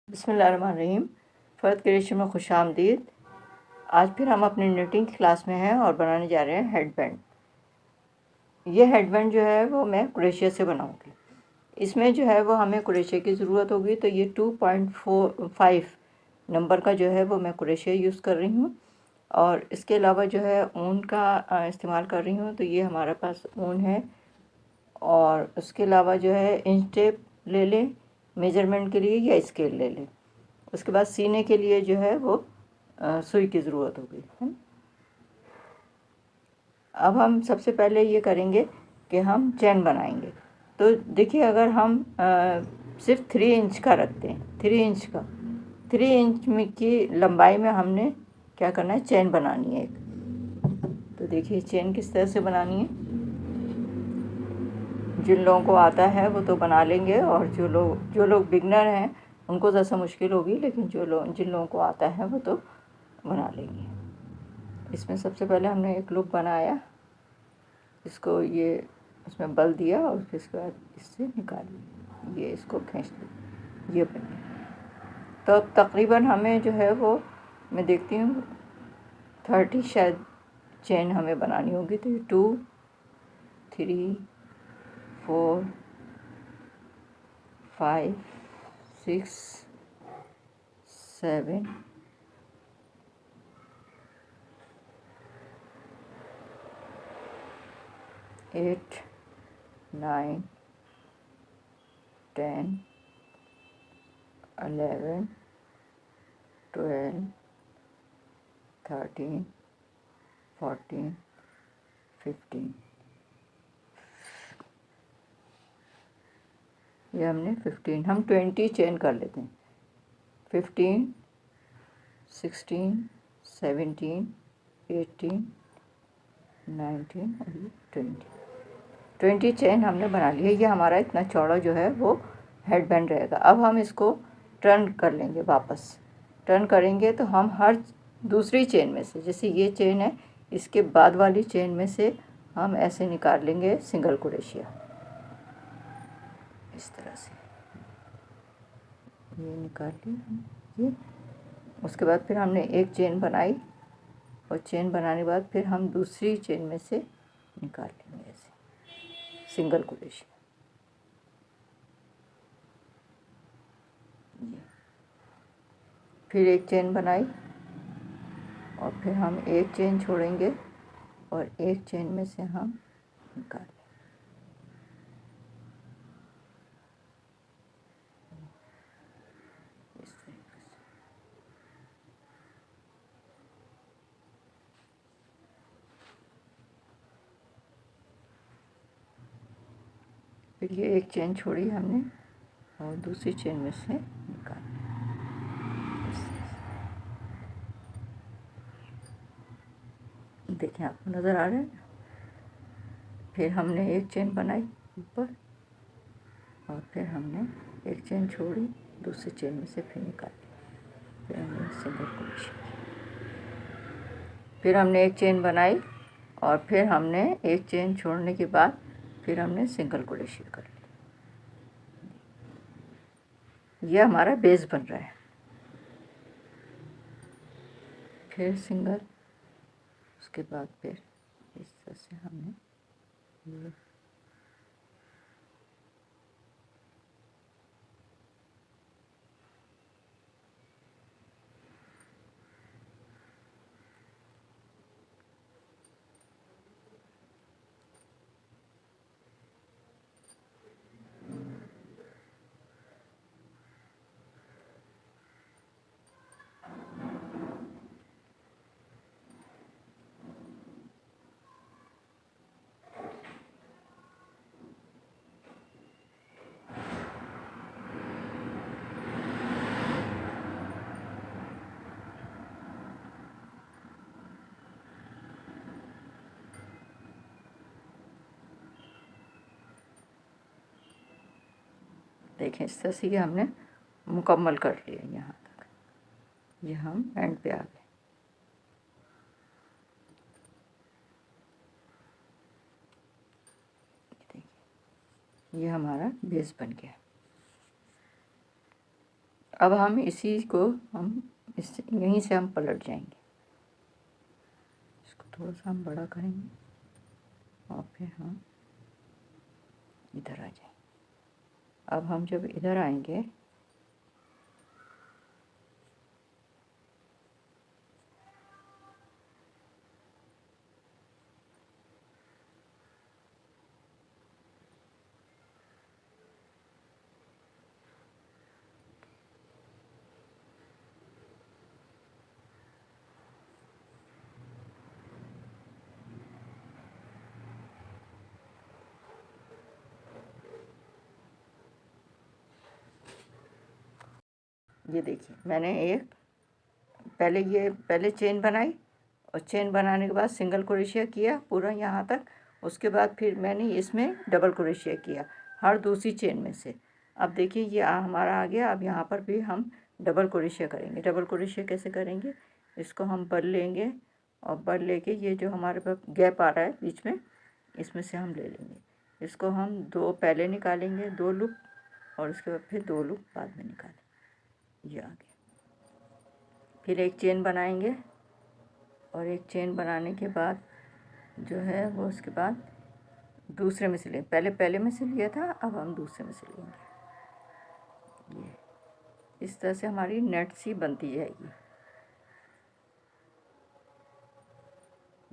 बिस्मिल्लाहिर्रहमानिर्रहीम। फ़र्द क्रिएशन में खुशामदीद। आज फिर हम अपनी निटिंग की क्लास में हैं और बनाने जा रहे हैं हेडबैंड। ये हेडबैंड जो है वो मैं क्रोशिया से बनाऊंगी। इसमें जो है वो हमें क्रोशिया की ज़रूरत होगी, तो ये 2.45 नंबर का जो है वो मैं क्रोशिया यूज़ कर रही हूँ। और इसके अलावा जो है ऊन का इस्तेमाल कर रही हूँ, तो ये हमारे पास ऊन है। और उसके अलावा जो है इंच टेप ले लें मेजरमेंट के लिए, या स्केल ले लें। उसके बाद सीने के लिए जो है वो सुई की ज़रूरत होगी, है ना। अब हम सबसे पहले ये करेंगे कि हम चैन बनाएंगे। तो देखिए, अगर हम सिर्फ 3 इंच का रखते हैं, 3 इंच का, 3 इंच में की लंबाई में हमने क्या करना है, चैन बनानी है एक। तो देखिए चैन किस तरह से बनानी है। जिन लोगों को आता है वो तो बना लेंगे, और जो लोग बिगनर हैं उनको ज़रा मुश्किल होगी, लेकिन जिन लोगों को आता है वो तो बना लेंगे। इसमें सबसे पहले हमने एक लूप बनाया, इसको ये उसमें बल दिया, और फिर इसके बाद इससे निकाल लिया, ये इसको खींच लिया, ये बन गया। तो तकरीबन हमें जो है वो, मैं देखती हूँ 30 शायद चेन हमें बनानी होगी। तो 2 3 4 5 6 7 8 9 10 11 12 13 14 15, ये हमने 15, हम 20 चेन कर लेते हैं। 15 16 17 18 19 और ये 20 चेन हमने बना ली है। ये हमारा इतना चौड़ा जो है वो हेडबैंड रहेगा। अब हम इसको टर्न कर लेंगे, वापस टर्न करेंगे तो हम हर दूसरी चेन में से, जैसे ये चेन है, इसके बाद वाली चेन में से हम ऐसे निकाल लेंगे सिंगल क्रोशिया, इस तरह से ये निकाल ली ये। उसके बाद फिर हमने एक चेन बनाई, और चेन बनाने के बाद फिर हम दूसरी चेन में से निकाल लेंगे ऐसे सिंगल क्रोशिया। फिर एक चेन बनाई, और फिर हम एक चेन छोड़ेंगे, और एक चेन में से हम निकाल लेंगे इस तरीके से। फिर ये एक चेन छोड़ी हमने, और दूसरी चेन में से निकाल लिया। देखें, आपको नज़र आ रहा है। फिर हमने एक चेन बनाई ऊपर, और फिर हमने एक चेन छोड़ी, दूसरी चेन में से फिर निकाल लिया, फिर हमने सिंगल क्रोशिया। फिर हमने एक चेन बनाई, और फिर हमने एक चेन छोड़ने के बाद फिर हमने सिंगल क्रोशिया कर लिया। यह हमारा बेस बन रहा है। फिर सिंगल, उसके बाद फिर इस तरह से हमने ये देखें, इस तरह से ये हमने मुकम्मल कर लिया यहाँ तक। ये हम एंड पे आ गए। देखिए, ये हमारा बेस बन गया। अब हम इसी को यहीं से हम पलट जाएंगे। इसको थोड़ा सा हम बड़ा करेंगे और फिर हम इधर आ जाएंगे। अब हम जब इधर आएंगे ये देखिए, मैंने एक पहले चेन बनाई और चेन बनाने के बाद सिंगल क्रोशिया किया पूरा यहाँ तक। उसके बाद फिर मैंने इसमें डबल क्रोशिया किया हर दूसरी चेन में से। अब देखिए ये हमारा आ गया। अब यहाँ पर भी हम डबल क्रोशिया करेंगे। डबल क्रोशिया कैसे करेंगे, इसको हम बल लेंगे और बल लेके ये जो हमारे पास गैप आ रहा है बीच में, इसमें से हम ले लेंगे। इसको हम 2 पहले निकालेंगे 2 लूप, और उसके बाद फिर 2 लूप बाद में निकालेंगे। ये आ गया। फिर एक चेन बनाएंगे और एक चेन बनाने के बाद जो है वो उसके बाद दूसरे में से लेंगे। पहले में से लिया था, अब हम दूसरे में से लेंगे। ये इस तरह से हमारी नेट सी बनती जाएगी।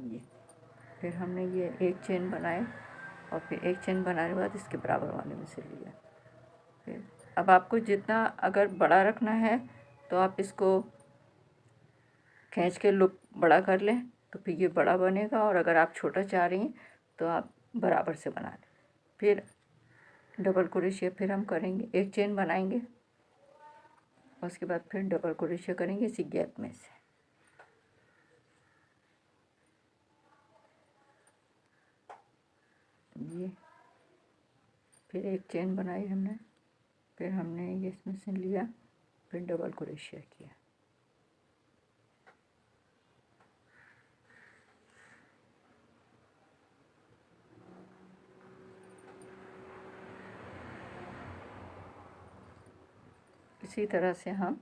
ये फिर हमने ये एक चेन बनाए और फिर एक चेन बनाने के बाद इसके बराबर वाले में से लिया। फिर अब आपको जितना अगर बड़ा रखना है तो आप इसको खींच के लूप बड़ा कर लें तो फिर ये बड़ा बनेगा, और अगर आप छोटा चाह रही हैं तो आप बराबर से बना लें। फिर डबल क्रोशिया फिर हम करेंगे, एक चेन बनाएंगे उसके बाद फिर डबल क्रोशिया करेंगे इसी गैप में से। ये फिर एक चेन बनाई हमने, फिर हमने ये इसमें से लिया, फिर डबल क्रोशिया किया। इसी तरह से हम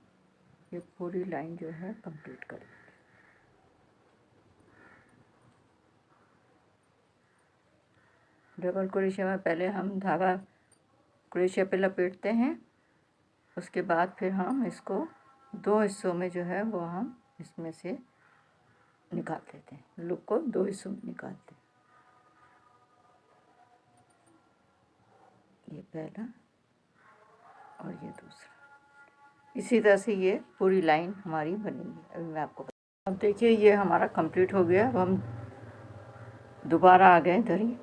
ये पूरी लाइन जो है कंप्लीट करेंगे। डबल क्रोशिया में पहले हम धागा क्रोशिया पे लपेटते हैं, उसके बाद फिर हम इसको 2 हिस्सों में जो है वो हम इसमें से निकाल देते हैं। लूप को 2 हिस्सों में निकालते हैं। ये पहला और ये दूसरा। इसी तरह से ये पूरी लाइन हमारी बनेगी। अभी मैं आपको अब देखिए ये हमारा कंप्लीट हो गया। अब हम दोबारा आ गए इधर ही।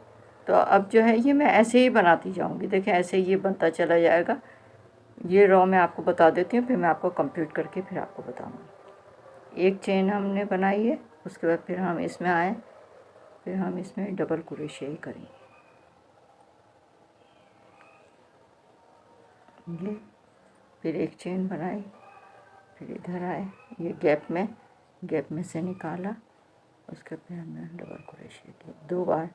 तो अब जो है ये मैं ऐसे ही बनाती जाऊंगी। देखिए ऐसे ये बनता चला जाएगा। ये रॉ मैं आपको बता देती हूँ, फिर मैं आपको कंप्लीट करके फिर आपको बताऊंगी। एक चेन हमने बनाई है, उसके बाद फिर हम इसमें आए, फिर हम इसमें डबल क्रोशिया ही करेंगे। ये फिर एक चेन बनाई, फिर इधर आए, ये गैप में से निकाला, उसके फिर हमने डबल क्रोशिया किया, 2 बार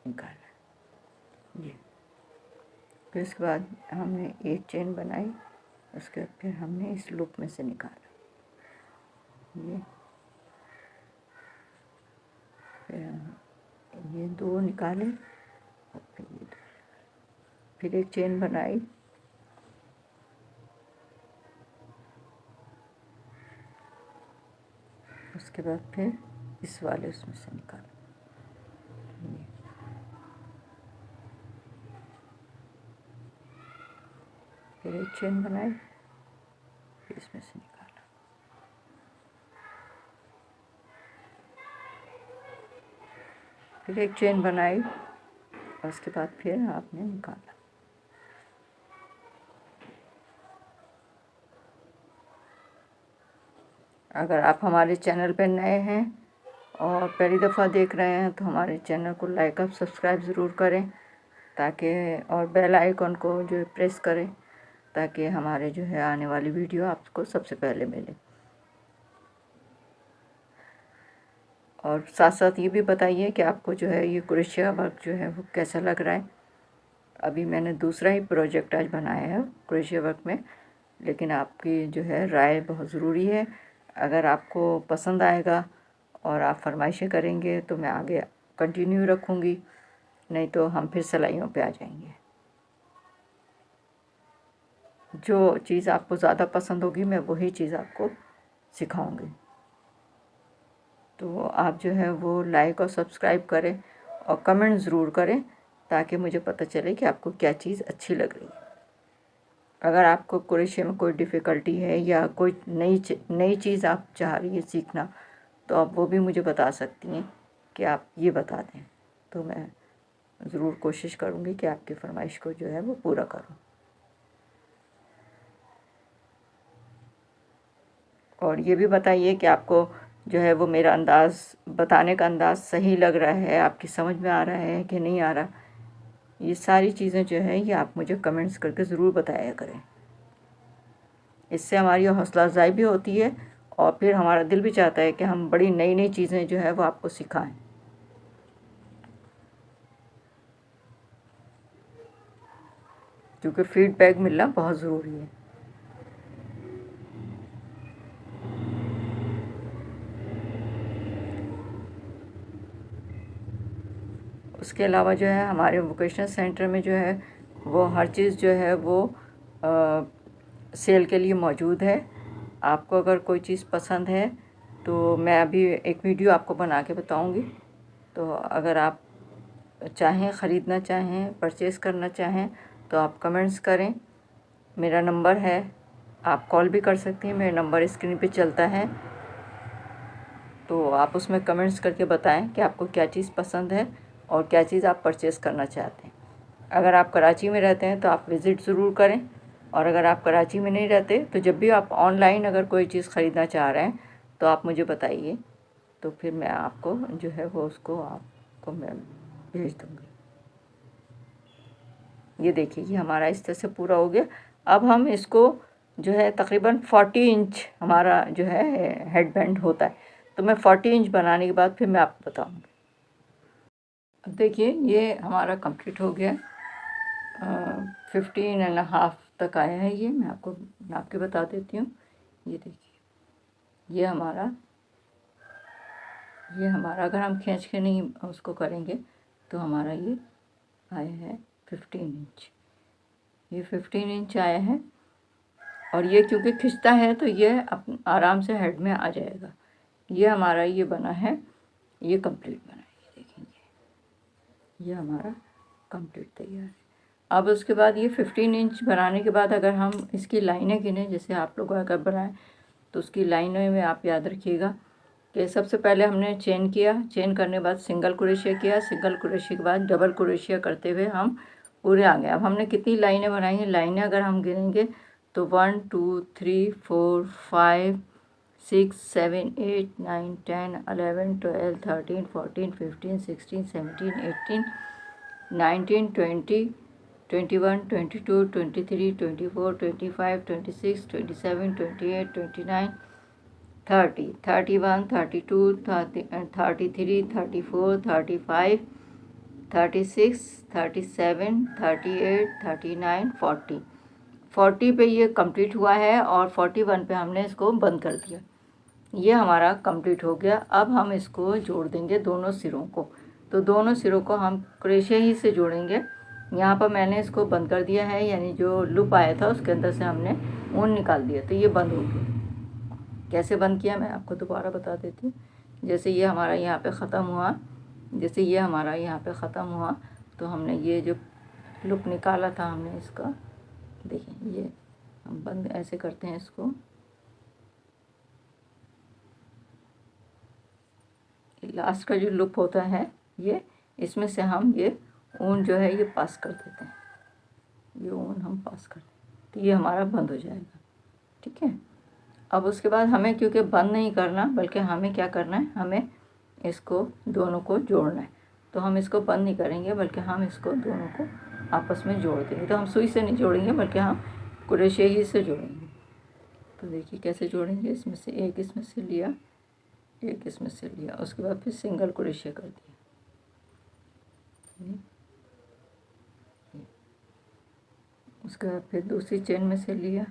निकाला। ये फिर उसके बाद हमने एक चेन बनाई, उसके बाद फिर हमने इस लूप में से निकाला। ये फिर हम ये 2 निकाले और फिर ये 2, फिर एक चेन बनाई, उसके बाद फिर इस वाले उसमें से निकाला। फिर एक चेन बनाई, फिर इसमें से निकाला। फिर एक चेन बनाई, उसके बाद फिर आपने निकाला। अगर आप हमारे चैनल पर नए हैं और पहली दफ़ा देख रहे हैं तो हमारे चैनल को लाइक और सब्सक्राइब ज़रूर करें, ताकि और बेल आइकन को जो प्रेस करें, ताकि हमारे जो है आने वाली वीडियो आपको सबसे पहले मिले। और साथ साथ ये भी बताइए कि आपको जो है ये क्रोशिया वर्क जो है वो कैसा लग रहा है। अभी मैंने दूसरा ही प्रोजेक्ट आज बनाया है क्रोशिया वर्क में, लेकिन आपकी जो है राय बहुत ज़रूरी है। अगर आपको पसंद आएगा और आप फरमाइशें करेंगे तो मैं आगे कंटिन्यू रखूँगी, नहीं तो हम फिर सिलाइयों पे आ जाएंगे। जो चीज़ आपको ज़्यादा पसंद होगी मैं वही चीज़ आपको सिखाऊंगी। तो आप जो है वो लाइक और सब्सक्राइब करें और कमेंट ज़रूर करें, ताकि मुझे पता चले कि आपको क्या चीज़ अच्छी लग रही है। अगर आपको क्रोशिया में कोई डिफ़िकल्टी है या कोई नई चीज़ आप चाह रही है सीखना, तो आप वो भी मुझे बता सकती हैं कि आप ये बता दें, तो मैं ज़रूर कोशिश करूँगी कि आपकी फरमाइश को जो है वो पूरा करूँ। और ये भी बताइए कि आपको जो है वो मेरा अंदाज़ बताने का अंदाज़ सही लग रहा है, आपकी समझ में आ रहा है कि नहीं आ रहा। ये सारी चीज़ें जो है ये आप मुझे कमेंट्स करके ज़रूर बताया करें। इससे हमारी हौसला अफ़ज़ाई भी होती है और फिर हमारा दिल भी चाहता है कि हम बड़ी नई नई चीज़ें जो है वो आपको सिखाएं। क्योंकि फीडबैक मिलना बहुत ज़रूरी है। उसके अलावा जो है हमारे वोकेशनल सेंटर में जो है वो हर चीज़ जो है वो सेल के लिए मौजूद है। आपको अगर कोई चीज़ पसंद है तो मैं अभी एक वीडियो आपको बना के बताऊंगी। तो अगर आप चाहें, ख़रीदना चाहें, परचेज़ करना चाहें तो आप कमेंट्स करें। मेरा नंबर है, आप कॉल भी कर सकती हैं, मेरा नंबर स्क्रीन पे चलता है। तो आप उसमें कमेंट्स करके बताएं कि आपको क्या चीज़ पसंद है और क्या चीज़ आप परचेज़ करना चाहते हैं। अगर आप कराची में रहते हैं तो आप विज़िट ज़रूर करें, और अगर आप कराची में नहीं रहते तो जब भी आप ऑनलाइन अगर कोई चीज़ ख़रीदना चाह रहे हैं तो आप मुझे बताइए, तो फिर मैं आपको जो है वो उसको आपको मैं भेज दूँगी। ये देखिए ये हमारा इस तरह से पूरा हो गया। अब हम इसको जो है तकरीबन 40 इंच हमारा जो है हेड बैंड होता है, तो मैं 40 इंच बनाने के बाद फिर मैं आपको बताऊँगी। अब देखिए ये हमारा कंप्लीट हो गया। 15.5 तक आया है ये, मैं आपको नाप के बता देती हूँ। ये देखिए ये हमारा अगर हम खींच के नहीं उसको करेंगे तो हमारा ये आया है 15 इंच। ये 15 इंच आया है, और ये क्योंकि खिंचता है तो ये आराम से हेड में आ जाएगा। ये हमारा ये बना है, ये कंप्लीट बना है। ये देखेंगे ये हमारा कंप्लीट तैयार है। अब उसके बाद ये 15 इंच बनाने के बाद अगर हम इसकी लाइनें गिनें, जैसे आप लोग अगर बनाएं तो उसकी लाइनों में आप याद रखिएगा कि सबसे पहले हमने चेन किया, चेन करने के बाद सिंगल क्रोशिया किया, सिंगल क्रोशिया के बाद डबल क्रोशिया करते हुए हम पूरे आ गए। अब हमने कितनी लाइनें बनाई हैं, लाइनें अगर हम गिनेंगे तो 1 2 3 4 5 6 7 8 9 10 11 12 13 14 15 16 17 18 19 20 21 22 23 24 25 26 27 28 29 30 31 32 33 34 35 36 37 38 39 40 पे ये कंप्लीट हुआ है, और 41 पे हमने इसको बंद कर दिया। ये हमारा कंप्लीट हो गया। अब हम इसको जोड़ देंगे दोनों सिरों को। तो दोनों सिरों को हम क्रोशिया ही से जोड़ेंगे। यहाँ पर मैंने इसको बंद कर दिया है, यानी जो लूप आया था उसके अंदर से हमने ऊन निकाल दिया, तो ये बंद हो गया। कैसे बंद किया मैं आपको दोबारा बता देती हूँ। जैसे ये हमारा यहाँ पे ख़त्म हुआ, जैसे ये हमारा यहाँ पे ख़त्म हुआ, तो हमने ये जो लूप निकाला था हमने इसका, देखिए ये हम बंद ऐसे करते हैं इसको। लास्ट का जो लूप होता है ये, इसमें से हम ये ऊन जो है ये पास कर देते हैं, ये ऊन हम पास कर देते हैं, तो ये हमारा बंद हो जाएगा। ठीक है। अब उसके बाद हमें क्योंकि बंद नहीं करना, बल्कि हमें क्या करना है, हमें इसको दोनों को जोड़ना है। तो हम इसको बंद नहीं करेंगे, बल्कि हम इसको दोनों को आपस में जोड़ देंगे। तो हम सुई से नहीं जोड़ेंगे, बल्कि हम क्रोशिया ही से जोड़ेंगे। तो देखिए कैसे जोड़ेंगे, इसमें से एक इसमें से लिया, एक इसमें से लिया, उसके बाद फिर सिंगल क्रोशिया कर दिया। उसके बाद फिर दूसरी चेन में से लिया,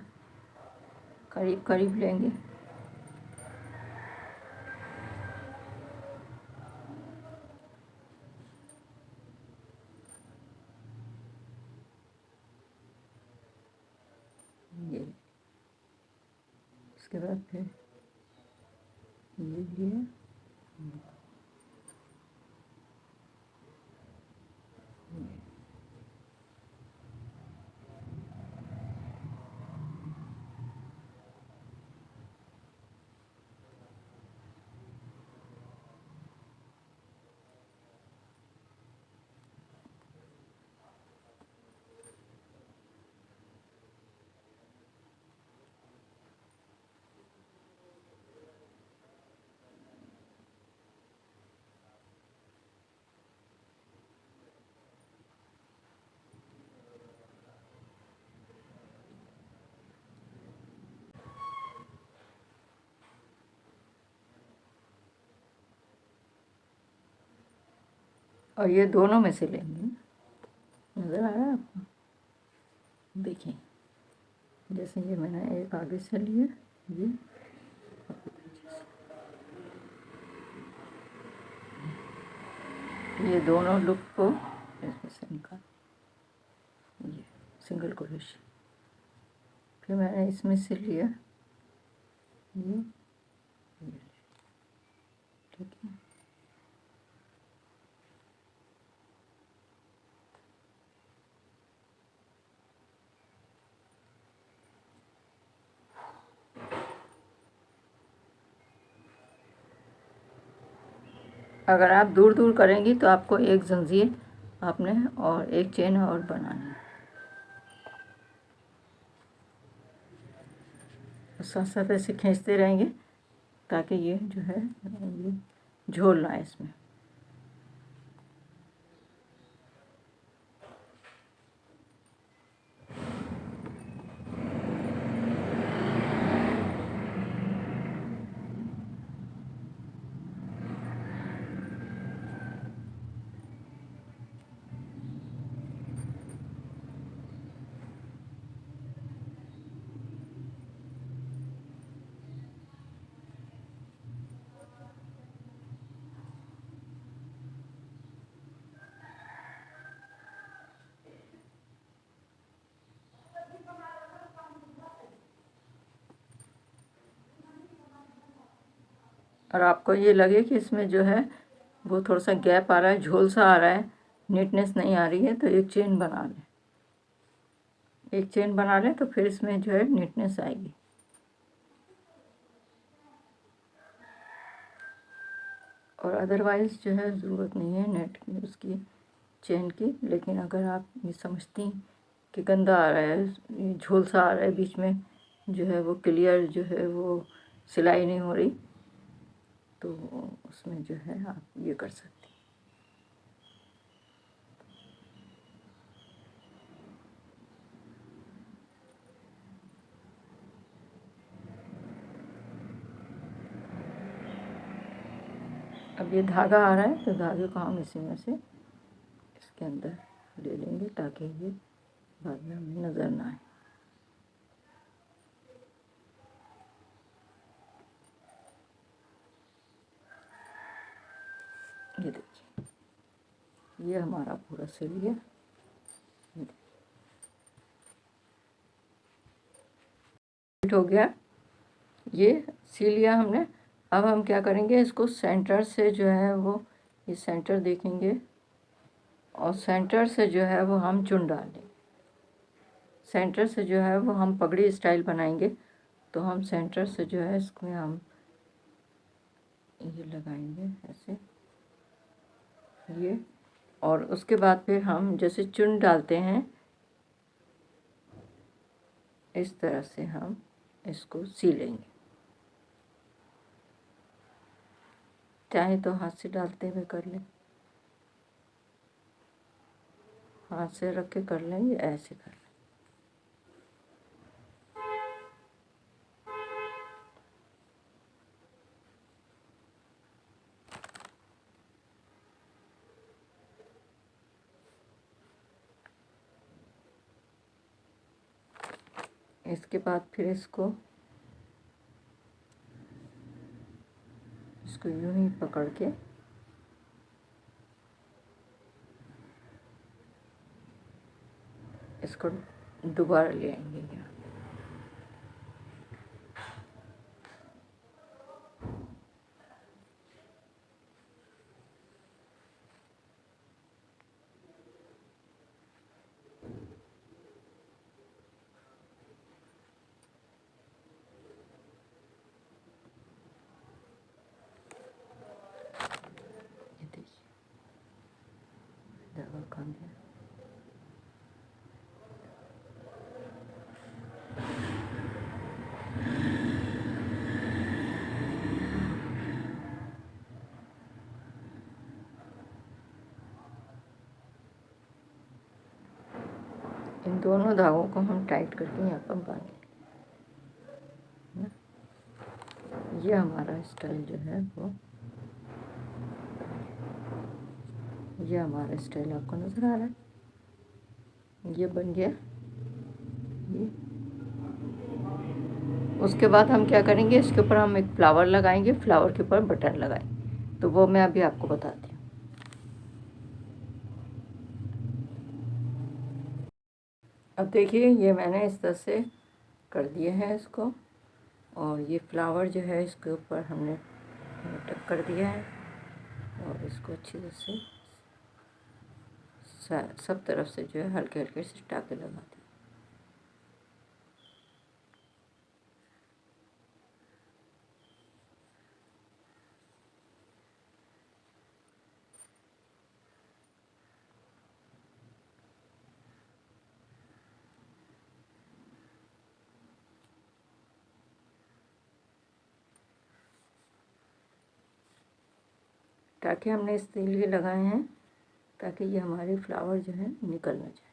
करीब करीब लेंगे, ये उसके बाद फिर ये लिया, और ये दोनों में से लेंगे। नज़र आ रहा है आपको? देखिए, जैसे ये मैंने एक आगे से लिया, ये दोनों लूप को इसमें से निकाल, ये सिंगल क्रोशे, फिर मैंने इसमें से लिया ये, ठीक है। अगर आप दूर दूर करेंगी तो आपको एक जंजीर आपने और एक चेन और बनानी है, साथ साथ ऐसे खींचते रहेंगे ताकि ये जो है ये झोल ना है इसमें। और आपको ये लगे कि इसमें जो है वो थोड़ा सा गैप आ रहा है, झोल सा आ रहा है, नीटनेस नहीं आ रही है, तो एक चेन बना लें, एक चेन बना लें तो फिर इसमें जो है नीटनेस आएगी। और अदरवाइज़ जो है ज़रूरत नहीं है नेट की, उसकी चेन की। लेकिन अगर आप ये समझती कि गंदा आ रहा है, ये झोल सा आ रहा है बीच में, जो है वो क्लियर जो है वो सिलाई नहीं हो रही, तो उसमें जो है आप ये कर सकते हैं। अब ये धागा आ रहा है तो धागे को हम इसी में से इसके अंदर ले लेंगे ताकि ये बाद में हमें नज़र ना आए। ये देखिए, ये हमारा पूरा सिल गया। हो गया, ये सिल लिया हमने। अब हम क्या करेंगे, इसको सेंटर से जो है वो ये सेंटर देखेंगे और सेंटर से जो है वो हम चुन डाल देंगे। सेंटर से जो है वो हम पगड़ी स्टाइल बनाएंगे, तो हम सेंटर से जो है इसमें हम ये लगाएंगे ऐसे, ये। और उसके बाद फिर हम जैसे चुन डालते हैं इस तरह से हम इसको सिलेंगे। चाहे तो हाथ से डालते हुए कर लें, हाथ से रख के कर लें, या ऐसे कर लें। इसके बाद फिर इसको यूं ही पकड़ के इसको दोबारा ले आएंगे यहाँ। ये देखिए धागा खा गया। इन दोनों धागों को हम टाइट करके यहाँ पर बांध लेंगे। ये हमारा स्टाइल जो है वो, ये हमारा स्टाइल आपको नज़र आ रहा है, ये बन गया ये। उसके बाद हम क्या करेंगे, इसके ऊपर हम एक फ्लावर लगाएंगे, फ्लावर के ऊपर बटन लगाएंगे, तो वो मैं अभी आपको बताती हूँ। अब देखिए ये मैंने इस तरह से कर दिए हैं इसको, और ये फ्लावर जो है इसके ऊपर हमने टक कर दिया है, और इसको अच्छी तरह से सब तरफ से जो है हल्के हल्के से टाके लगा दें। टाके हमने इसलिए लगाए हैं ताकि ये हमारे फ्लावर जो है निकल ना जाए।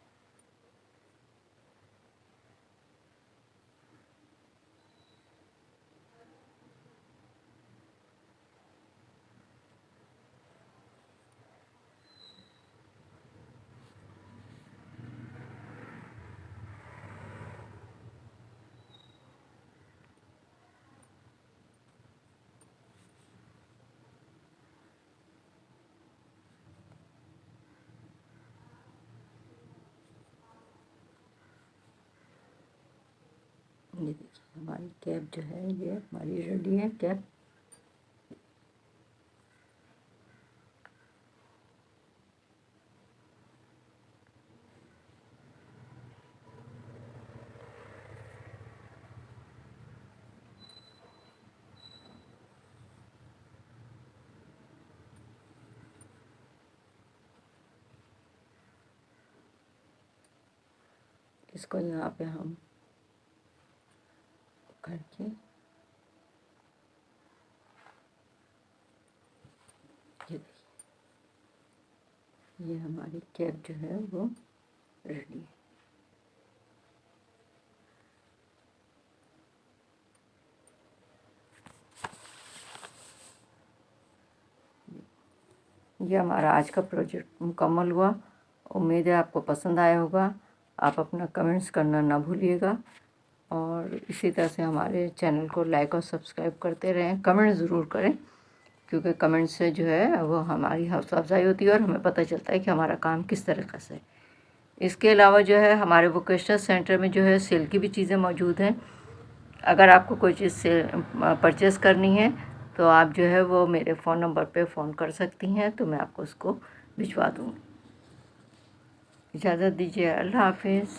ये देखिए हमारी कैप जो है ये हमारी रेडी है कैप। इसको यहाँ पे हम करके ये देखिए ये हमारी कैप जो है वो रेडी है। ये हमारा आज का प्रोजेक्ट मुकम्मल हुआ। उम्मीद है आपको पसंद आया होगा। आप अपना कमेंट्स करना ना भूलिएगा, और इसी तरह से हमारे चैनल को लाइक और सब्सक्राइब करते रहें। कमेंट ज़रूर करें, क्योंकि कमेंट से जो है वो हमारी हौसला अफजाई होती है और हमें पता चलता है कि हमारा काम किस तरीक़े से है। इसके अलावा जो है हमारे वोकेशनल सेंटर में जो है सेल की भी चीज़ें मौजूद हैं। अगर आपको कोई चीज़ से परचेज़ करनी है तो आप जो है वो मेरे फ़ोन नंबर पे फ़ोन कर सकती हैं, तो मैं आपको उसको भिजवा दूँगी। इजाज़त दीजिए, अल्लाह हाफिज़।